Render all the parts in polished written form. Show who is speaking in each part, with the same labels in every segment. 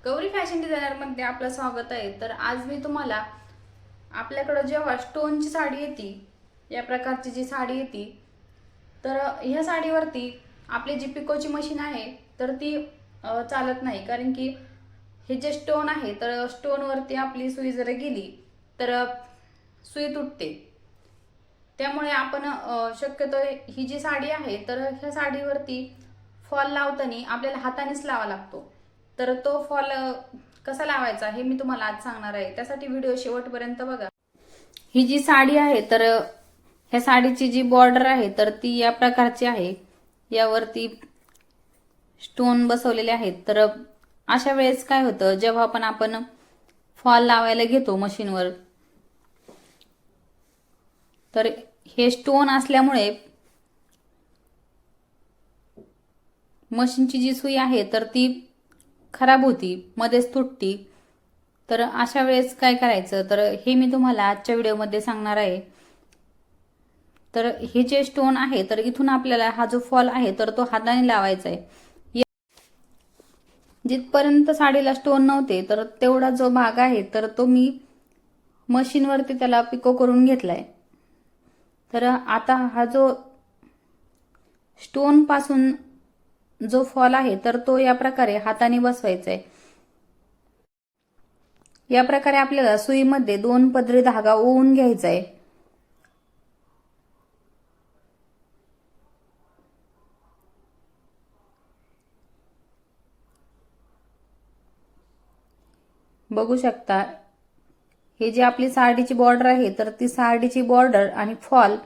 Speaker 1: Gauri fashion डिझायनरमध्ये आपलं स्वागत आहे. तर आज मी तुम्हाला आपल्याकडं जेव्हा स्टोनची साडी येते, या प्रकारची जी साडी येते, तर ह्या साडीवरती आपली जी पिकोची मशीन आहे तर ती चालत नाही. कारण की हे जे स्टोन आहे तर स्टोनवरती आपली सुई जर गेली तर सुई तुटते. त्यामुळे आपण शक्यतो ही जी साडी आहे तर ह्या साडीवरती फॉल लावताना आपल्याला हातानेच लावा लागतो. तर तो फॉल कसा लावायचा हे मी तुम्हाला आज सांगणार आहे. त्यासाठी व्हिडिओ शेवटपर्यंत बघा. ही जी साडी आहे तर ह्या साडीची जी बॉर्डर आहे तर ती या प्रकारची आहे. यावरती स्टोन बसवलेले आहेत. तर अशा वेळेस काय होतं, जेव्हा आपण फॉल लावायला घेतो मशीनवर, तर हे स्टोन असल्यामुळे मशीनची जी सुई आहे तर ती खराब होती, मध्येच तुटती. तर अशा वेळेस काय करायचं, तर हे मी तुम्हाला आजच्या व्हिडिओमध्ये सांगणार आहे. तर हे जे स्टोन आहे तर इथून आपल्याला हा जो फॉल आहे तर तो हाताने लावायचा आहे. जिथपर्यंत साडीला स्टोन नव्हते तर तेवढा जो भाग आहे तर तो मी मशीनवरती त्याला पिको करून घेतलाय. तर आता हा जो स्टोन पासून जो फॉल आहे तर तो या प्रकारे हाताने बसवायचा आहे. या प्रकारे आपल्याला सुईमध्ये 2 पदरी धागा ओवून घ्यायचा आहे. बघू शकता, हे जी आपली साडीची बॉर्डर आहे तर ती साडीची बॉर्डर आणि फॉल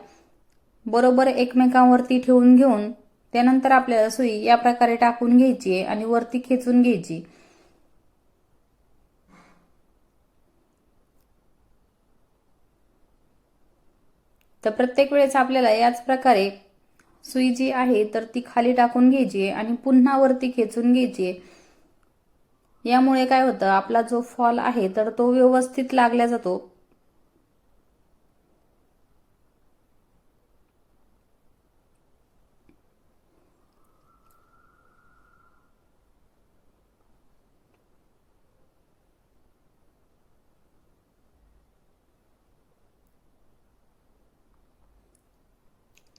Speaker 1: बरोबर एकमेकांवरती ठेवून घेऊन त्यानंतर आपल्याला सुई या प्रकारे टाकून घ्यायची आहे आणि वरती खेचून घ्यायची. तर प्रत्येक वेळेस आपल्याला याच प्रकारे सुई जी आहे तर ती खाली टाकून घ्यायची आहे आणि पुन्हा वरती खेचून घ्यायची आहे. यामुळे काय होतं, आपला जो फॉल आहे तर तो व्यवस्थित लागला जातो.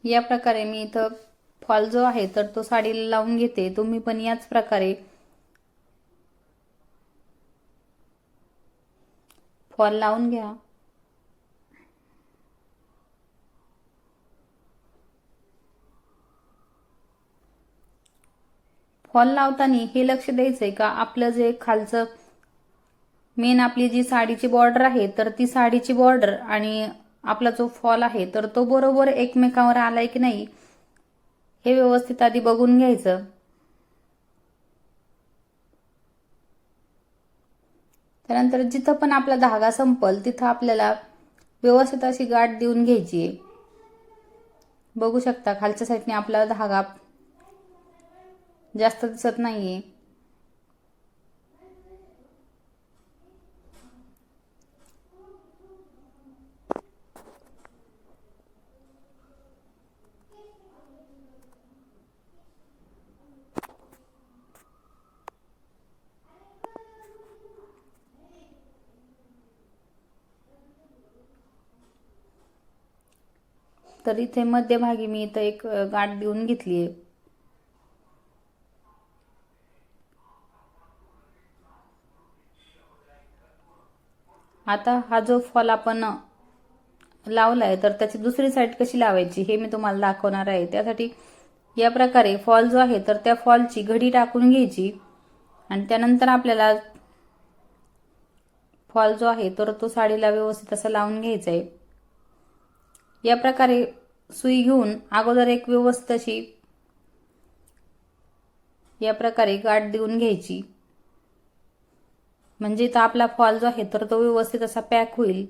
Speaker 1: या प्रकारे मी इथं फॉल जो आहे तर तो साडीला लावून घेते. तुम्ही पण याच प्रकारे फॉल लावून घ्या. फॉल लावताना हे लक्ष द्यायचंय का आपलं जे खालचं मेन आपली जी साडीची बॉर्डर आहे तर ती साडीची बॉर्डर आणि आपला जो फॉल आहे तर तो बरोबर एकमेकांवर आलाय की नाही हे व्यवस्थित आधी बघून घ्यायचं. त्यानंतर जिथं पण आपला धागा संपल तिथं आपल्याला व्यवस्थित अशी गाठ देऊन घ्यायची आहे. बघू शकता, खालच्या साईडने आपला धागा जास्त दिसत नाहीये. तर इथे मध्यभागी मी इथं एक गाठ देऊन घेतलीये. आता हा जो फॉल आपण लावलाय तर त्याची दुसरी साईड कशी लावायची हे मी तुम्हाला दाखवणार आहे. त्यासाठी या प्रकारे फॉल जो आहे तर त्या फॉलची घडी टाकून घ्यायची आणि त्यानंतर आपल्याला फॉल जो आहे तर तो साडीला व्यवस्थित असा लावून घ्यायचा आहे. या प्रकारे सुई घेऊन अगोदर एक व्यवस्थित अशी या प्रकारे गाठ देऊन घ्यायची, म्हणजे तो आपला फॉल जो आहे तर तो व्यवस्थित असा पॅक होईल.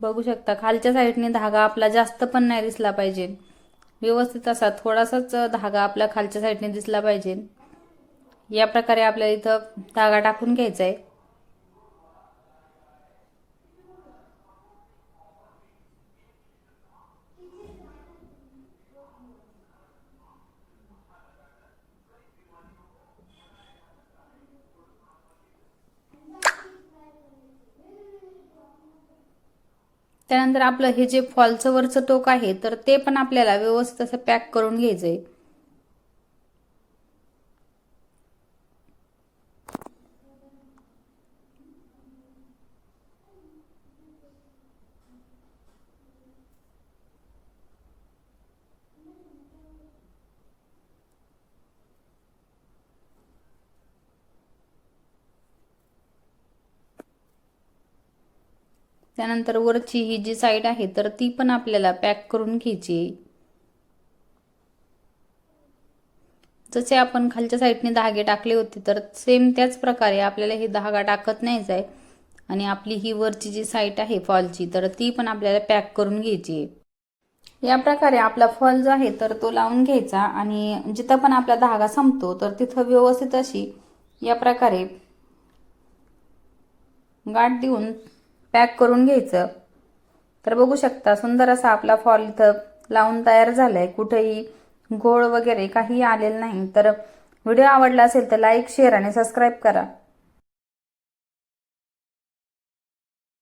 Speaker 1: बघू शकता, खालच्या साईडने धागा आपला जास्त पण नाही दिसला पाहिजे. व्यवस्थित असा थोडासाच धागा आपला खालच्या साईडने दिसला पाहिजे. या प्रकारे आपल्याला इथं धागा टाकून घ्यायचा आहे. त्यानंतर आपलं हे जे फॉलचं वरचं टोक आहे तर ते पण आपल्याला व्यवस्थित असं पॅक करून घ्यायचंय. त्यानंतर वरची ही जी साईड आहे तर ती पण आपल्याला पॅक करून घ्यायची. जसे आपण खालच्या साईडने धागे टाकले होते तर सेम त्याच प्रकारे आपल्याला हे धागा टाकत न्यायचा आहे आणि आपली ही वरची जी साईड आहे फॉलची तर ती पण आपल्याला पॅक करून घ्यायची आहे. या प्रकारे आपला फॉल जो आहे तर तो लावून घ्यायचा आणि जिथं पण आपला धागा संपतो तर तिथं व्यवस्थित अशी या प्रकारे गाठ देऊन पॅक करून घ्यायचं. तर बघू शकता सुंदर असा आपला फॉल इथं लावून तयार झालाय. कुठेही घोळ वगैरे काही आलेलं नाही. तर व्हिडिओ आवडला असेल तर लाईक, शेअर आणि सबस्क्राईब करा.